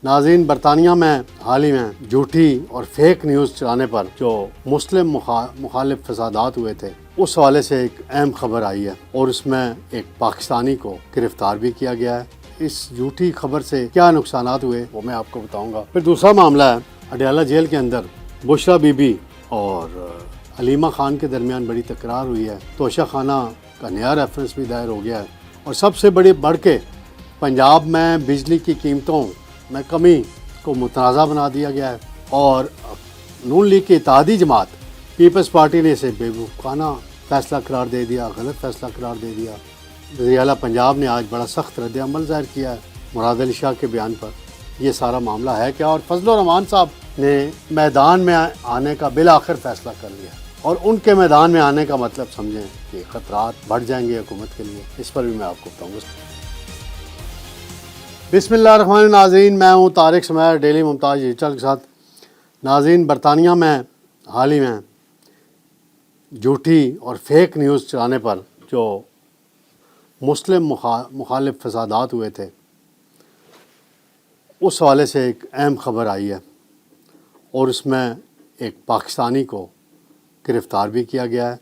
ناظرین، برطانیہ میں حال ہی میں جھوٹی اور فیک نیوز چلانے پر جو مسلم مخالف فسادات ہوئے تھے، اس حوالے سے ایک اہم خبر آئی ہے اور اس میں ایک پاکستانی کو گرفتار بھی کیا گیا ہے۔ اس جھوٹی خبر سے کیا نقصانات ہوئے وہ میں آپ کو بتاؤں گا۔ پھر دوسرا معاملہ ہے، اڈیالہ جیل کے اندر بشرا بی بی اور حلیمہ خان کے درمیان بڑی تکرار ہوئی ہے۔ توشہ خانہ کا نیا ریفرنس بھی دائر ہو گیا ہے، اور سب سے بڑھ کے پنجاب میں بجلی کی قیمتوں میں کمی کو متنازع بنا دیا گیا ہے، اور نون لیگ کی اتحادی جماعت پیپلز پارٹی نے اسے بے وقوفانہ فیصلہ قرار دے دیا، غلط فیصلہ قرار دے دیا۔ وزیر اعلیٰ پنجاب نے آج بڑا سخت رد عمل ظاہر کیا ہے مراد علی شاہ کے بیان پر۔ یہ سارا معاملہ ہے کیا؟ اور فضل الرحمان صاحب نے میدان میں آنے کا بالآخر فیصلہ کر لیا، اور ان کے میدان میں آنے کا مطلب سمجھیں کہ خطرات بڑھ جائیں گے حکومت کے لیے۔ اس پر بھی میں آپ کو بتاؤں گا۔ بسم اللہ الرحمن الرحیم۔ ناظرین، میں ہوں طارق سمیر، ڈیلی ممتاز ڈیجیٹل کے ساتھ۔ ناظرین، برطانیہ میں حال ہی میں جھوٹی اور فیک نیوز چلانے پر جو مسلم مخالف فسادات ہوئے تھے، اس حوالے سے ایک اہم خبر آئی ہے، اور اس میں ایک پاکستانی کو گرفتار بھی کیا گیا ہے۔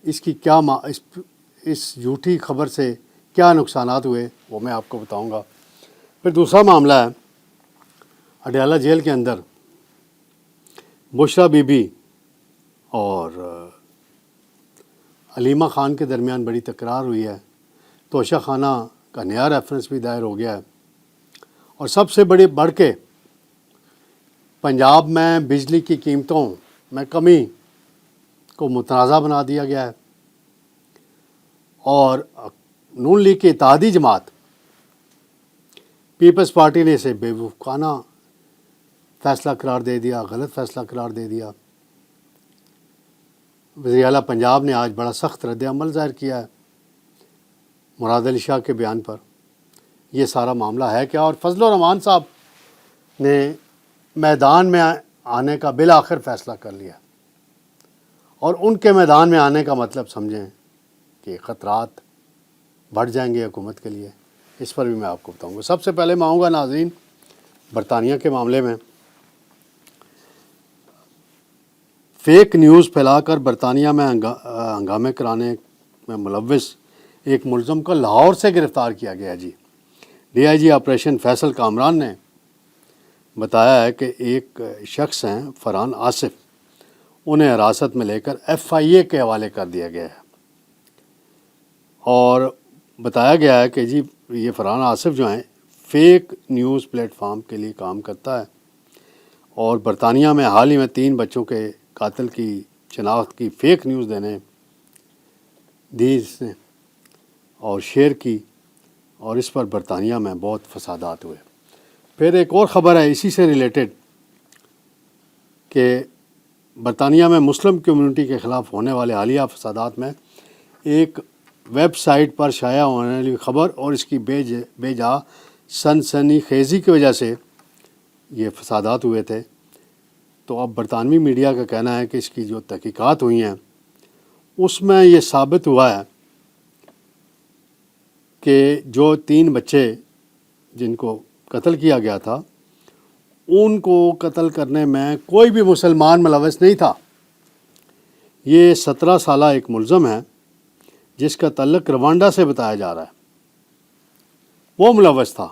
اس کی اس جھوٹی خبر سے کیا نقصانات ہوئے وہ میں آپ کو بتاؤں گا۔ پھر دوسرا معاملہ ہے، اڈیالہ جیل کے اندر بشرا بی بی اور حلیمہ خان کے درمیان بڑی تکرار ہوئی ہے۔ توشہ خانہ کا نیا ریفرنس بھی دائر ہو گیا ہے، اور سب سے بڑھ کے پنجاب میں بجلی کی قیمتوں میں کمی کو متنازع بنا دیا گیا ہے، اور نون لیگ کی اتحادی جماعت پیپلز پارٹی نے اسے بے وقوفانہ فیصلہ قرار دے دیا، غلط فیصلہ قرار دے دیا۔ وزیر اعلیٰ پنجاب نے آج بڑا سخت رد عمل ظاہر کیا ہے مراد علی شاہ کے بیان پر۔ یہ سارا معاملہ ہے کیا؟ اور فضل الرحمان صاحب نے میدان میں آنے کا بالآخر فیصلہ کر لیا، اور ان کے میدان میں آنے کا مطلب سمجھیں کہ خطرات بڑھ جائیں گے حکومت کے لیے۔ اس پر بھی میں آپ کو بتاؤں گا۔ سب سے پہلے میں آؤں گا ناظرین برطانیہ کے معاملے میں۔ فیک نیوز پھیلا کر برطانیہ میں ہنگامے کرانے میں ملوث ایک ملزم کو لاہور سے گرفتار کیا گیا۔ D I G operation Faisal Kamran نے بتایا ہے کہ ایک شخص ہیں فرحان آصف، انہیں حراست میں لے کر FIA کے حوالے کر دیا گیا ہے، اور بتایا گیا ہے کہ یہ فرحان آصف جو ہیں فیک نیوز پلیٹ فارم کے لیے کام کرتا ہے، اور برطانیہ میں حال ہی میں 3 بچوں کے قاتل کی شناخت کی فیک نیوز دی اس نے اور شیئر کی، اور اس پر برطانیہ میں بہت فسادات ہوئے۔ پھر ایک اور خبر ہے اسی سے ریلیٹڈ کہ برطانیہ میں مسلم کمیونٹی کے خلاف ہونے والے حالیہ فسادات میں ایک ویب سائٹ پر شائع ہونے والی خبر اور اس کی بے جا سنسنی خیزی کی وجہ سے یہ فسادات ہوئے تھے۔ تو اب برطانوی میڈیا کا کہنا ہے کہ اس کی جو تحقیقات ہوئی ہیں اس میں یہ ثابت ہوا ہے کہ جو 3 بچے جن کو قتل کیا گیا تھا، ان کو قتل کرنے میں کوئی بھی مسلمان ملوث نہیں تھا۔ یہ 17 سالہ ایک ملزم ہے جس کا تعلق روانڈا سے بتایا جا رہا ہے، وہ ملوث تھا،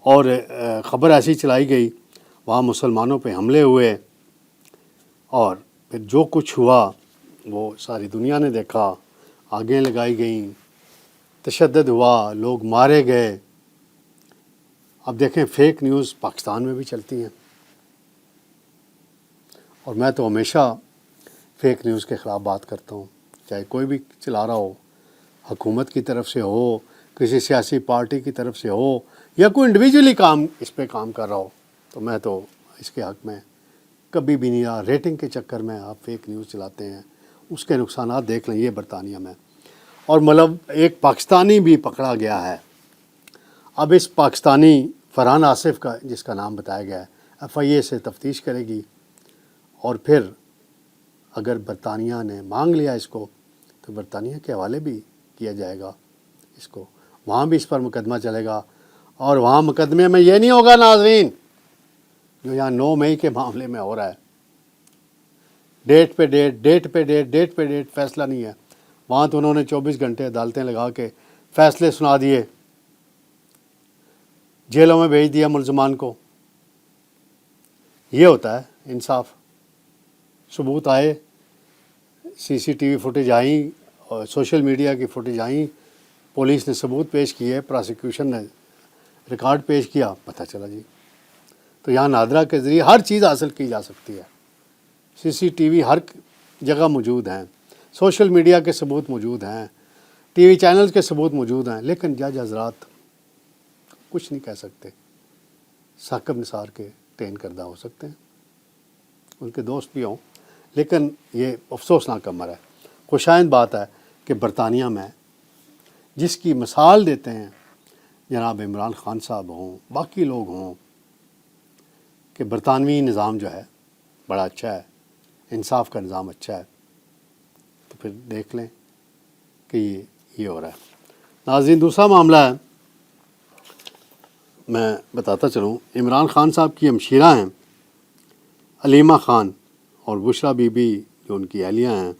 اور خبر ایسی چلائی گئی، وہاں مسلمانوں پہ حملے ہوئے، اور پھر جو کچھ ہوا وہ ساری دنیا نے دیکھا، آگیں لگائی گئیں، تشدد ہوا، لوگ مارے گئے۔ اب دیکھیں فیک نیوز پاکستان میں بھی چلتی ہیں، اور میں تو ہمیشہ فیک نیوز کے خلاف بات کرتا ہوں، چاہے کوئی بھی چلا رہا ہو، حکومت کی طرف سے ہو، کسی سیاسی پارٹی کی طرف سے ہو، یا کوئی انڈیویجولی اس پہ کام کر رہا ہو، تو میں تو اس کے حق میں کبھی بھی نہیں رہا۔ ریٹنگ کے چکر میں آپ فیک نیوز چلاتے ہیں، اس کے نقصانات دیکھ لیں۔ یہ برطانیہ میں، اور ایک پاکستانی بھی پکڑا گیا ہے۔ اب اس پاکستانی فرحان آصف کا، جس کا نام بتایا گیا ہے، FIA سے تفتیش کرے گی، اور پھر اگر برطانیہ نے مانگ لیا اس کو تو برطانیہ کے حوالے بھی کیا جائے گا اس کو، وہاں بھی اس پر مقدمہ چلے گا، اور وہاں مقدمے میں یہ نہیں ہوگا ناظرین جو یہاں 9 مئی کے معاملے میں ہو رہا ہے، ڈیٹ پہ ڈیٹ، ڈیٹ پہ ڈیٹ، ڈیٹ پہ ڈیٹ، فیصلہ نہیں ہے۔ وہاں تو انہوں نے 24 گھنٹے عدالتیں لگا کے فیصلے سنا دیے، جیلوں میں بھیج دیا ملزمان کو۔ یہ ہوتا ہے انصاف۔ ثبوت آئے، سی سی ٹی وی فوٹیج آئیں اور سوشل میڈیا کی فوٹیج آئیں، پولیس نے ثبوت پیش کیے، پراسیکیوشن نے ریکارڈ پیش کیا، پتہ چلا جی۔ تو یہاں نادرا کے ذریعے ہر چیز حاصل کی جا سکتی ہے۔ سی سی ٹی وی ہر جگہ موجود ہیں، سوشل میڈیا کے ثبوت موجود ہیں، ٹی وی چینلز کے ثبوت موجود ہیں، لیکن جج حضرات کچھ نہیں کہہ سکتے۔ ثاقب نثار کے ٹرین کردہ ہو سکتے ہیں، ان کے دوست بھی ہوں، لیکن یہ افسوسناک امر ہے۔ خوشائند بات ہے کہ برطانیہ میں جس کی مثال دیتے ہیں جناب عمران خان صاحب ہوں، باقی لوگ ہوں، کہ برطانوی نظام جو ہے بڑا اچھا ہے، انصاف کا نظام اچھا ہے، تو پھر دیکھ لیں کہ یہ ہو رہا ہے۔ ناظرین، دوسرا معاملہ ہے، میں بتاتا چلوں، عمران خان صاحب کی ہمشیرہ ہیں علیمہ خان اور بشرا بی بی جو ان کی اہلیہ ہیں،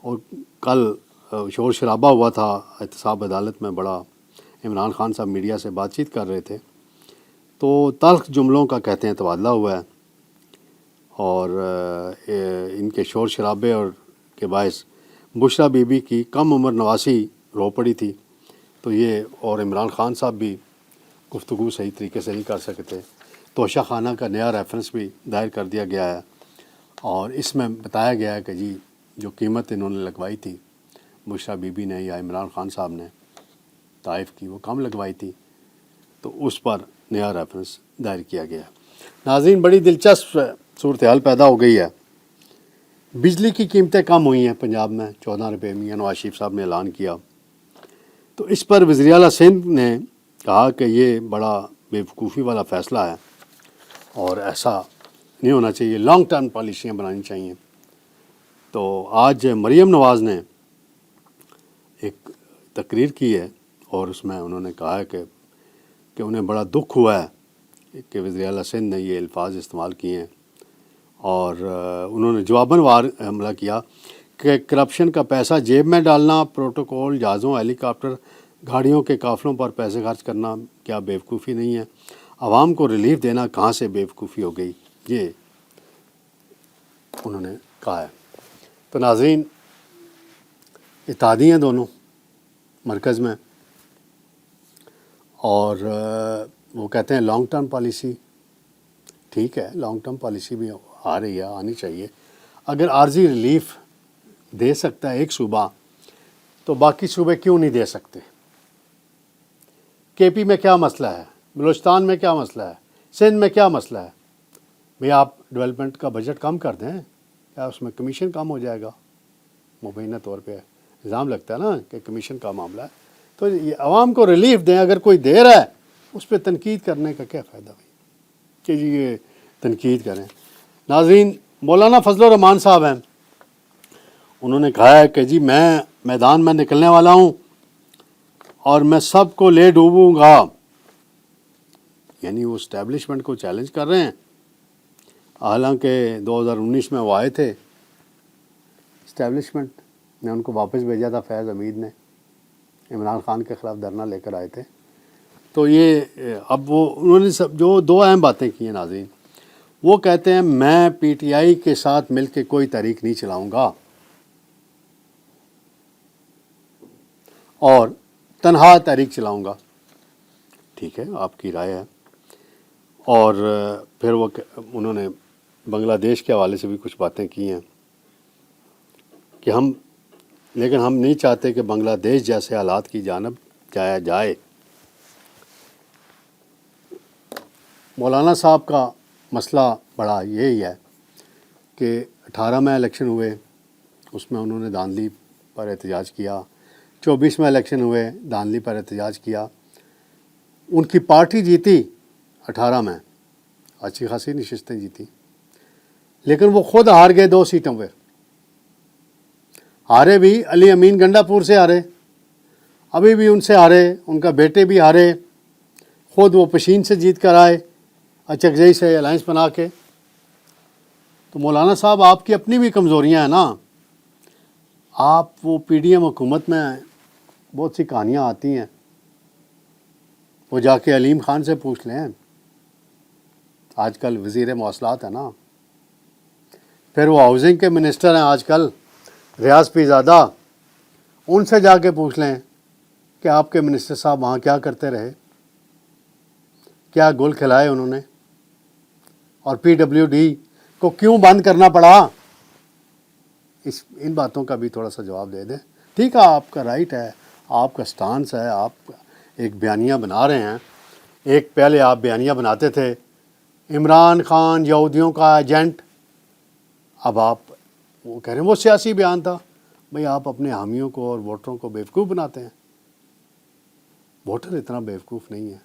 اور کل شور شرابہ ہوا تھا احتساب عدالت میں بڑا، عمران خان صاحب میڈیا سے بات چیت کر رہے تھے تو تلخ جملوں کا کہتے ہیں تبادلہ ہوا ہے، اور ان کے شور شرابے اور کے باعث بشرا بی بی کی کم عمر نواسی رو پڑی تھی، تو یہ اور عمران خان صاحب بھی گفتگو صحیح طریقے سے نہیں کر سکتے۔ توشہ خانہ کا نیا ریفرنس بھی دائر کر دیا گیا ہے، اور اس میں بتایا گیا ہے کہ جی جو قیمت انہوں نے لگوائی تھی بشرا بی بی نے یا عمران خان صاحب نے طائف کی، وہ کم لگوائی تھی، تو اس پر نیا ریفرنس دائر کیا گیا ہے۔ ناظرین، بڑی دلچسپ صورتحال پیدا ہو گئی ہے۔ بجلی کی قیمتیں کم ہوئی ہیں پنجاب میں 14 روپے، میاں نواز شریف صاحب نے اعلان کیا، تو اس پر وزیر اعلیٰ سندھ نے کہا کہ یہ بڑا بیوقوفی والا فیصلہ ہے اور ایسا نہیں ہونا چاہیے، لانگ ٹرم پالیسیاں بنانی چاہیے۔ تو آج مریم نواز نے ایک تقریر کی ہے اور اس میں انہوں نے کہا ہے کہ انہیں بڑا دکھ ہوا ہے کہ وزیر اعلیٰ سندھ نے یہ الفاظ استعمال کیے ہیں، اور انہوں نے جواباً وار حملہ کیا کہ کرپشن کا پیسہ جیب میں ڈالنا، پروٹوکول، جہازوں، ہیلی کاپٹر، گاڑیوں کے قافلوں پر پیسے خرچ کرنا کیا بیوقوفی نہیں ہے؟ عوام کو ریلیف دینا کہاں سے بیوقوفی ہو گئی؟ یہ انہوں نے کہا ہے۔ تو ناظرین، اتحادی ہیں دونوں مرکز میں، اور وہ کہتے ہیں لانگ ٹرم پالیسی ٹھیک ہے، لانگ ٹرم پالیسی بھی آ رہی ہے، آنی چاہیے۔ اگر عارضی ریلیف دے سکتا ہے ایک صوبہ تو باقی صوبے کیوں نہیں دے سکتے؟ کے پی میں کیا مسئلہ ہے؟ بلوچستان میں کیا مسئلہ ہے؟ سندھ میں کیا مسئلہ ہے؟ بھئی آپ ڈیولپمنٹ کا بجٹ کم کر دیں، کیا اس میں کمیشن کم ہو جائے گا؟ مبینہ طور پہ الزام لگتا ہے نا کہ کمیشن کا معاملہ ہے، تو یہ عوام کو ریلیف دیں۔ اگر کوئی دے رہا ہے اس پہ تنقید کرنے کا کیا فائدہ بھائی کہ جی یہ تنقید کریں۔ ناظرین، مولانا فضل الرحمان صاحب ہیں، انہوں نے کہا ہے کہ جی میں میدان میں نکلنے والا ہوں اور میں سب کو لے ڈوبوں گا، یعنی وہ اسٹیبلشمنٹ کو چیلنج کر رہے ہیں۔ حالانکہ 2019 میں وہ آئے تھے، اسٹیبلشمنٹ نے ان کو واپس بھیجا تھا، فیض حمید نے عمران خان کے خلاف دھرنا لے کر آئے تھے۔ تو یہ اب وہ انہوں نے جو دو اہم باتیں کی ہیں ناظرین، وہ کہتے ہیں میں پی ٹی آئی کے ساتھ مل کے کوئی تحریک نہیں چلاؤں گا اور تنہا تحریک چلاؤں گا۔ ٹھیک ہے، آپ کی رائے ہے۔ اور پھر وہ انہوں نے بنگلہ دیش کے حوالے سے بھی کچھ باتیں کی ہیں کہ لیکن ہم نہیں چاہتے کہ بنگلہ دیش جیسے حالات کی جانب جایا جائے۔ مولانا صاحب کا مسئلہ بڑا یہی ہے کہ 18 میں الیکشن ہوئے، اس میں انہوں نے دھاندلی پر احتجاج کیا، 24 میں الیکشن ہوئے، دھاندلی پر احتجاج کیا، ان کی پارٹی جیتی 18 میں، اچھی خاصی نشستیں جیتی، لیکن وہ خود ہار گئے 2 سیٹوں پہ، ہارے بھی علی امین گنڈا پور سے ہارے، ابھی بھی ان سے ہارے، ان کا بیٹے بھی ہارے، خود وہ پشین سے جیت کر آئے اچکزئی سے الائنس بنا کے. تو مولانا صاحب آپ کی اپنی بھی کمزوریاں ہیں نا. آپ وہ پی ڈی ایم حکومت میں بہت سی کہانیاں آتی ہیں, وہ جا کے علیم خان سے پوچھ لیں, آج کل وزیر مواصلات ہے نا. پھر وہ ہاؤسنگ کے منسٹر ہیں آج کل, ریاض پیرزادہ, ان سے جا کے پوچھ لیں کہ آپ کے منسٹر صاحب وہاں کیا کرتے رہے, کیا گل کھلائے انہوں نے, اور پی ڈبلیو ڈی کو کیوں بند کرنا پڑا. ان باتوں کا بھی تھوڑا سا جواب دے دیں. ٹھیک ہے, آپ کا رائٹ ہے, آپ کا سٹانس ہے, آپ ایک بیانیہ بنا رہے ہیں. ایک پہلے آپ بیانیہ بناتے تھے عمران خان یہودیوں کا ایجنٹ, اب آپ وہ کہہ رہے ہیں وہ سیاسی بیان تھا. بھئی آپ اپنے حامیوں کو اور ووٹروں کو بیوقوف بناتے ہیں. ووٹر اتنا بیوقوف نہیں ہے.